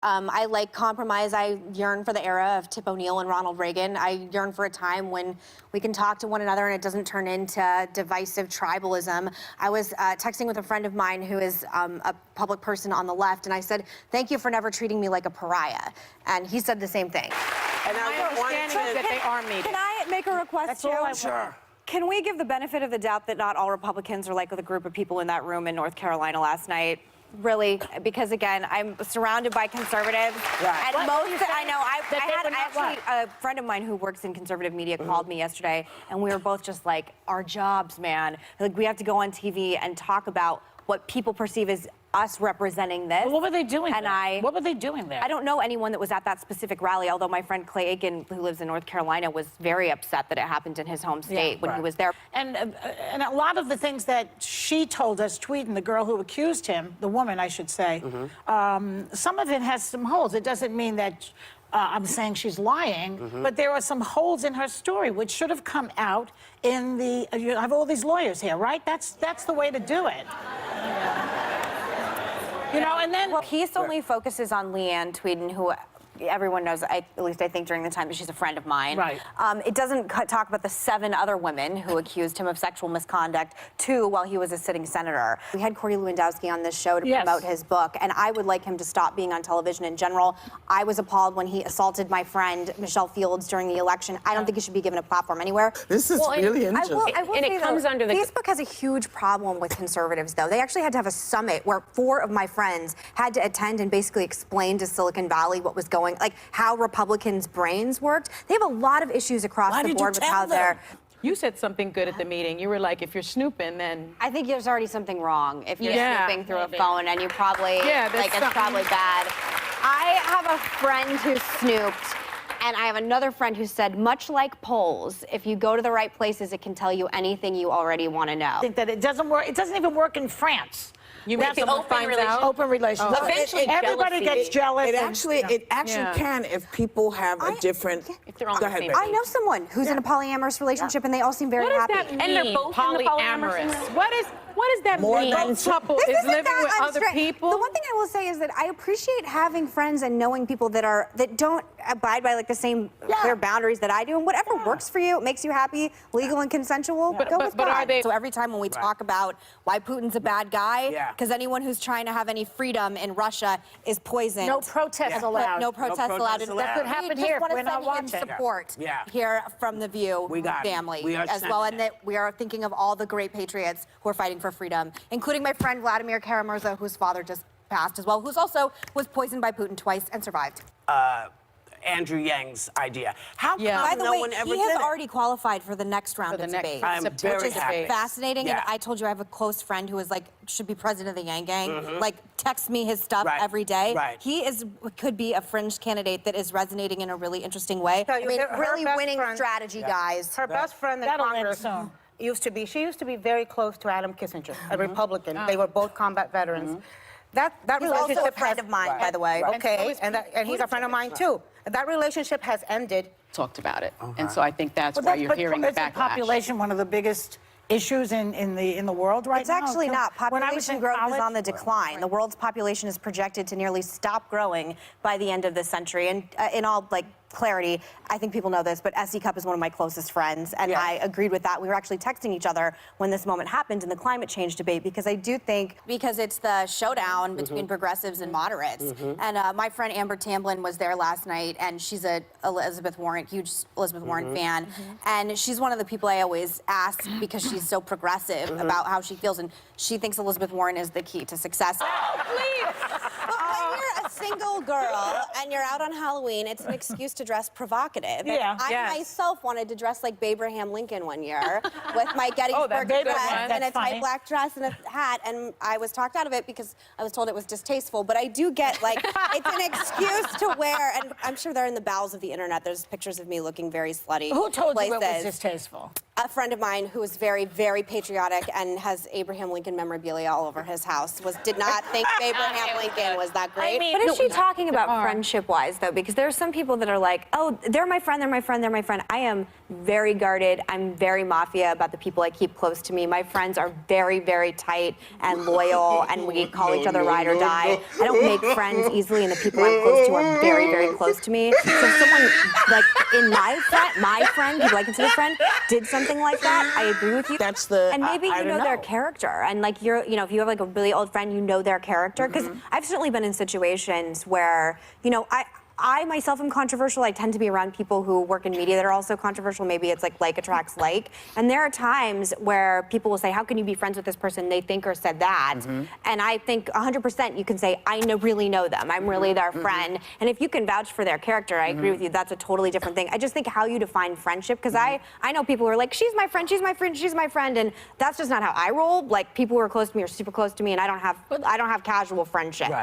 I like compromise. I yearn for the era of Tip O'Neill and Ronald Reagan. I yearn for a time when we can talk to one another and it doesn't turn into divisive tribalism. I was texting with a friend of mine who is a public person on the left, and I said, "Thank you for never treating me like a pariah." And he said the same thing. And My understanding is that they are meeting. Can I make a request, Joe? Sure. Can we give the benefit of the doubt that not all Republicans are like the group of people in that room in North Carolina last night? Really, because again, I'm surrounded by conservatives. Right. And I know, I had actually a friend of mine who works in conservative media called me yesterday, and we were both just like, our jobs, man. Like, we have to go on TV and talk about what people perceive as us representing this. Well, what were they doing and there? What were they doing there? I don't know anyone that was at that specific rally, although my friend Clay Aiken, who lives in North Carolina, was very upset that it happened in his home state when he was there. And a lot of the things that she told us, tweeting, the girl who accused him, the woman, I should say, some of it has some holes. It doesn't mean that I'm saying she's lying, but there are some holes in her story which should have come out in the, you have all these lawyers here, right? That's the way to do it. You know, and then... Well, Peace only focuses on Leanne Tweeden, who everyone knows, at least I think during the time, that she's a friend of mine. Right. It doesn't talk about the 7 other women who accused him of sexual misconduct, 2 while he was a sitting senator. We had Corey Lewandowski on this show to promote his book, and I would like him to stop being on television in general. I was appalled when he assaulted my friend Michelle Fields during the election. I don't think he should be given a platform anywhere. This is really interesting. I will say, comes under the... Facebook has a huge problem with conservatives, though. They actually had to have a summit where 4 of my friends had to attend and basically explain to Silicon Valley what was going, like how Republicans' brains worked. They have a lot of issues across the board with how they're... You said something good at the meeting. You were like, if you're snooping, then... I think there's already something wrong if you're snooping through a phone, and you probably, like, it's probably bad. I have a friend who snooped, and I have another friend who said, much like polls, if you go to the right places, it can tell you anything you already want to know. I think that it doesn't work. It doesn't even work in France. You make the open relationship. Open relationship. Oh. Eventually, everybody gets jealous. It actually can if people have a different... If they're on Go the ahead, same baby. I know someone who's in a polyamorous relationship, and they all seem very What does happy. that mean? And they're both in the polyamorous. What does that More mean? than- Both couple This is isn't living that with other unstri- people? The one thing I will say is that I appreciate having friends and knowing people that don't abide by like the same clear boundaries that I do, and whatever works for you, makes you happy, legal and consensual, go with but that. are they... So every time when we talk about why Putin's a bad guy, because anyone who's trying to have any freedom in Russia is poisoned. No protests allowed. No protests allowed. protests That allowed. could happen here. We're not Send watching. him support here from the View We got it. family We are as well, sending and that we are thinking of all the great patriots who are fighting for freedom, including my friend Vladimir Kara-Murza, whose father just passed as well, who's also was poisoned by Putin twice and survived. Andrew Yang's idea. How come By the no way, one ever he has did it? already qualified for the next round For of the next- debates. I'm September very happy. debate. Fascinating, Yeah. and I told you I have a close friend who is like should be president of the Yang Gang. Like texts me his stuff every day. Right. He could be a fringe candidate that is resonating in a really interesting way. I mean, her really best winning friend- strategy, guys. Her best friend in That'll end Congress soon. she used to be very close to Adam Kissinger, a Republican. They were both combat veterans. That He's relationship also a friend has, of mine, by the way. Okay, and he's a friend of mine too. That relationship has ended. Talked about it. And so I think that's why you're hearing the Isn't backlash. population one of the biggest issues in the world right It's now? actually not. When I was Population in growth is college- on the decline. The world's population is projected to nearly stop growing by the end of this century. And in all clarity, I think people know this, but S.E. Cup is one of my closest friends, and I agreed with that. We were actually texting each other when this moment happened in the climate change debate, because I do think, because it's the showdown between progressives and moderates. And my friend Amber Tamblyn was there last night, and she's a huge Elizabeth Warren fan, and she's one of the people I always ask because she's so progressive about how she feels, and she thinks Elizabeth Warren is the key to success. Oh, please! But when you're a single girl and you're out on Halloween, it's an excuse to dress provocative. Yeah. And I myself wanted to dress like Abraham Lincoln one year with my Gettysburg that's a good dress one. and a That's tight funny. black dress and a hat, and I was talked out of it because I was told it was distasteful. But I do get, like, it's an excuse to wear, and I'm sure they're in the bowels of the internet. There's pictures of me looking very slutty. Who told you it was places. distasteful? A friend of mine who is very, very patriotic and has Abraham Lincoln memorabilia all over his house did not think Abraham Lincoln was that great. I mean, What if she we talking about friendship-wise, though? Because there are some people that are like, oh, they're my friend, they're my friend, they're my friend. I am very guarded. I'm very mafia about the people I keep close to me. My friends are very, very tight and loyal, and we call each other ride or die. I don't make friends easily, and the people I'm close to are very, very close to me. So if someone, like, in my friend, people I consider friend, did something like that, I agree with you. That's the. And maybe I you don't know their character, and like if you have like a really old friend, you know their character. Because I've certainly been in situations where, I myself am controversial. I tend to be around people who work in media that are also controversial. Maybe it's like attracts like. And there are times where people will say, how can you be friends with this person they think or said that? And I think 100% you can say, I really know them. I'm really their friend. And if you can vouch for their character, I agree with you. That's a totally different thing. I just think how you define friendship, because I know people who are like, she's my friend, she's my friend, she's my friend. And that's just not how I roll. Like people who are close to me are super close to me, and I don't have casual friendships. Right.